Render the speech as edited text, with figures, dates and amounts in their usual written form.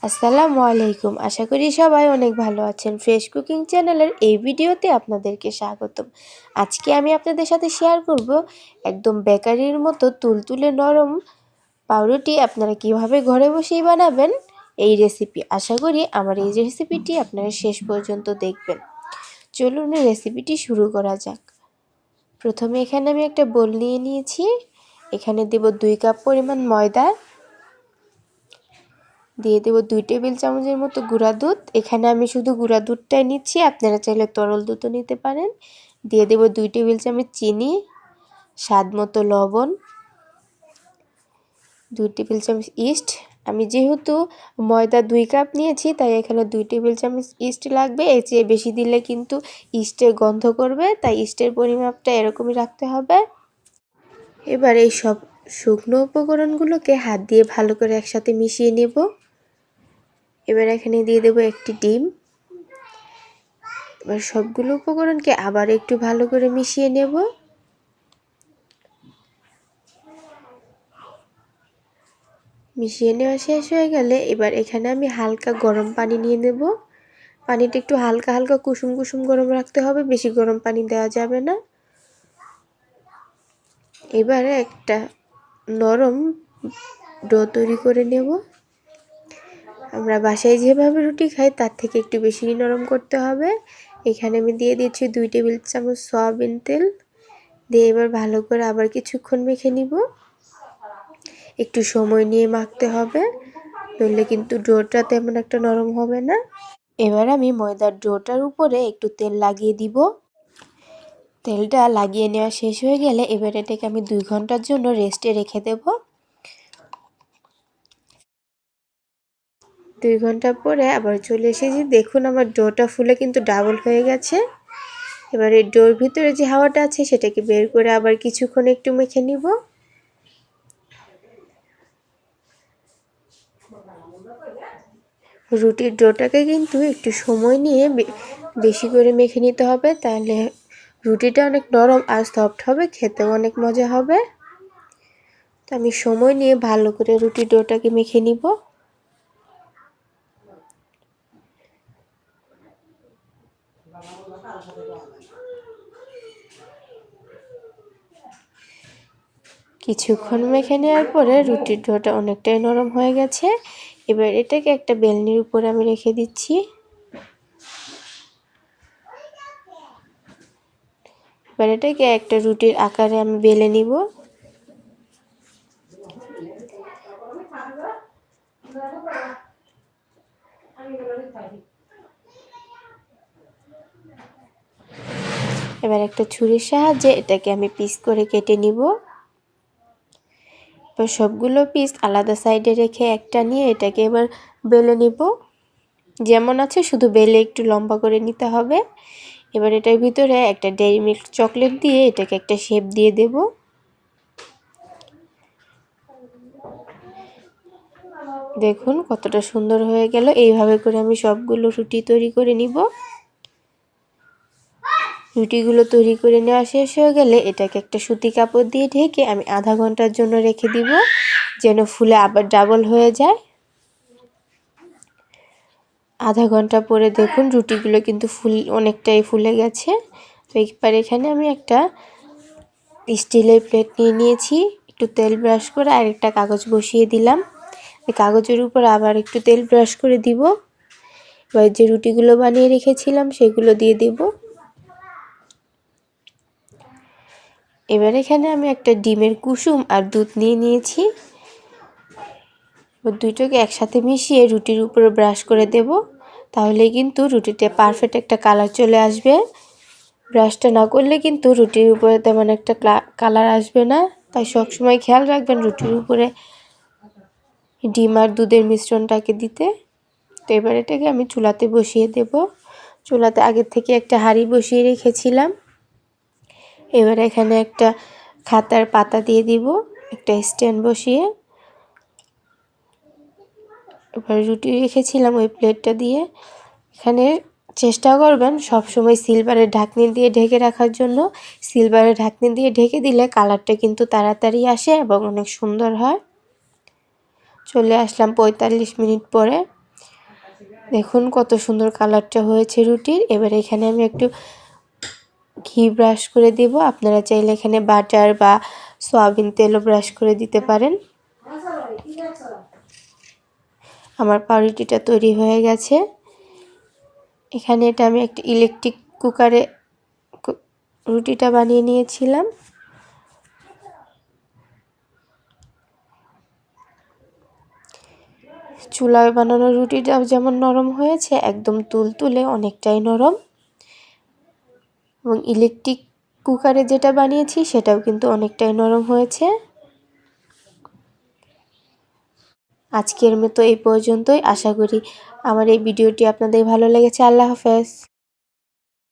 আসসালামু আলাইকুম। আশা করি সবাই অনেক ভালো আছেন। ফ্রেশ কুকিং চ্যানেলের এই ভিডিওতে আপনাদেরকে স্বাগতম। আজকে আমি আপনাদের সাথে শেয়ার করব একদম বেকারির মতো তুলতুলে নরম পাউরুটি আপনারা কিভাবে ঘরে বসেই বানাবেন এই রেসিপি। আশা করি আমার এই রেসিপিটি আপনারা শেষ পর্যন্ত দেখবেন। চলুন রেসিপিটি শুরু করা যাক। প্রথমে এখানে আমি একটা বোল নিয়ে নিয়েছি। এখানে দেব 2 কাপ পরিমাণ ময়দা, দিয়ে দেব 2 টেবিল চামচের মতো গুঁড়া দুধ। এখানে আমি শুধু গুঁড়া দুধটাই নিচ্ছি, আপনারা চাইলে তরল দুধও নিতে পারেন। দিয়ে দেব 2 টেবিল চামচ চিনি, স্বাদ মতো লবণ, 2 টেবিল চামচ ইস্ট। আমি যেহেতু ময়দা 2 কাপ নিয়েছি তাই এখানে 2 টেবিল চামচ ইস্ট লাগবে। এর চেয়ে বেশি দিলে কিন্তু ইস্টের গন্ধ করবে, তাই ইস্টের পরিমাপটা এরকমই রাখতে হবে। এবার এই সব শুকনো উপকরণগুলোকে হাত দিয়ে ভালো করে একসাথে মিশিয়ে নেব। এবার এখানে দিয়ে দেব একটি ডিম। এবার সবগুলো উপকরণকে আবার একটু ভালো করে মিশিয়ে নেব। মিশিয়ে নেওয়া শেষ হয়ে গেলে এবার এখানে আমি হালকা গরম পানি নিয়ে নেব। পানিটা একটু হালকা হালকা কুসুম কুসুম গরম রাখতে হবে, বেশি গরম পানি দেওয়া যাবে না। এবারে একটা নরম ডো তৈরি করে নেব। আমরা বাসায় যেভাবে রুটি খাই তার থেকে একটু বেশি নরম করতে হবে। এখানে আমি দিয়ে দিচ্ছি 2 টেবিল চামচ সয়াবিন তেল। দিয়ে এবার ভালো করে আবার কিছুক্ষণ মেখে নিব। একটু সময় নিয়ে মাখতে হবে, নইলে কিন্তু ডোটা তেমন একটা নরম হবে না। এবার আমি ময়দার ডোটার উপরে একটু তেল লাগিয়ে দিব। তেলটা লাগিয়ে নেওয়া শেষ হয়ে গেলে এবার এটাকে আমি 2 ঘন্টার জন্য রেস্টে রেখে দেব। 2 ঘন্টা পরে আবার চলে এসেছি, দেখুন আমার ডোটা ফুলে কিন্তু ডাবল হয়ে গেছে। এবার এই ডোর ভিতরে যে হাওয়াটা আছে সেটাকে বের করে আবার কিছুক্ষণ একটু মেখে নিব। রুটির ডোটাকে কিন্তু একটু সময় নিয়ে বেশি করে মেখে নিতে হবে, তাহলে রুটিটা অনেক নরম আর সফট হবে, খেতেও অনেক মজা হবে। তো আমি সময় নিয়ে ভালো করে রুটির ডোটাকে মেখে নিব। কিছুক্ষণ মেখে নেওয়ার পরে রুটির ডোটা অনেকটাই নরম হয়ে গেছে। এবার এটাকে একটা বেলনির উপরে আমি রেখে দিচ্ছি। এবার এটাকে একটা রুটির আকারে আমি বেলে নিব। এবার একটা ছুরির সাহায্যে এটাকে আমি পিস করে কেটে নিব। এবার সবগুলো পিস আলাদা সাইডে রেখে একটা নিয়ে এটাকে এবার বেলে নিব। যেমন আছে শুধু বেলে একটু লম্বা করে নিতে হবে। এবার এটার ভিতরে একটা ডেইরি মিল্ক চকলেট দিয়ে এটাকে একটা শেপ দিয়ে দেব। দেখুন কতটা সুন্দর হয়ে গেল। এইভাবে করে আমি সবগুলো রুটি তৈরি করে নিব। রুটিগুলো তৈরি করে নেওয়া শেষ হয়ে গেলে এটাকে একটা সুতি কাপড় দিয়ে ঢেকে আমি আধা ঘন্টার জন্য রেখে দিব, যেন ফুলে আবার ডাবল হয়ে যায়। আধা ঘন্টা পরে দেখুন রুটিগুলো কিন্তু অনেকটাই ফুলে গেছে। তো এবার এখানে আমি একটা স্টিলের প্লেট নিয়ে নিয়েছি। একটু তেল ব্রাশ করে আরেকটা কাগজ বসিয়ে দিলাম। এই কাগজের উপর আবার একটু তেল ব্রাশ করে দিব। এবার যে রুটিগুলো বানিয়ে রেখেছিলাম সেগুলো দিয়ে দেব। এবার এখানে আমি একটা ডিমের কুসুম আর দুধ নিয়ে নিয়েছি। এবার দুইটাকে একসাথে মিশিয়ে রুটির উপরে ব্রাশ করে দেব, তাহলে কিন্তু রুটিতে পারফেক্ট একটা কালার চলে আসবে। ব্রাশটা না করলে কিন্তু রুটির উপরে তেমন একটা কালার আসবে না, তাই সবসময় খেয়াল রাখবেন রুটির উপরে ডিম আর দুধের মিশ্রণটাকে দিতে। তো এবার এটাকে আমি চুলাতে বসিয়ে দেব। চুলাতে আগের থেকে একটা হাঁড়ি বসিয়ে রেখেছিলাম। এবার এখানে একটা খাতার পাতা দিয়ে দিব, একটা স্ট্যান্ড বসিয়ে। এবার রুটি রেখেছিলাম ওই প্লেটটা দিয়ে এখানে চেষ্টা করবেন সবসময় সিলভারের ঢাকনি দিয়ে ঢেকে রাখার জন্য। সিলভারের ঢাকনি দিয়ে ঢেকে দিলে কালারটা কিন্তু তাড়াতাড়ি আসে এবং অনেক সুন্দর হয়। চলে আসলাম 45 মিনিট পরে। দেখুন কত সুন্দর কালারটা হয়েছে রুটির। এবার এখানে আমি একটু ঘি ব্রাশ করে দিব। আপনারা চাইলে এখানে বাটার বা সয়াবিন তেলও ব্রাশ করে দিতে পারেন। আমার পাউরুটিটা তৈরি হয়ে গেছে। এখানে এটা আমি একটা ইলেকট্রিক কুকারে রুটিটা বানিয়ে নিয়েছিলাম। চুলায় বানানো রুটিটা যেমন নরম হয়েছে, একদম তুলতুলে অনেকটাই নরম। এবং ইলেকট্রিক কুকারে যেটা বানিয়েছি সেটাও কিন্তু অনেকটাই নরম হয়েছে। আজকের মতো এই পর্যন্তই। আশা করি আমার এই ভিডিওটি আপনাদের ভালো লেগেছে। আল্লাহ হাফেজ।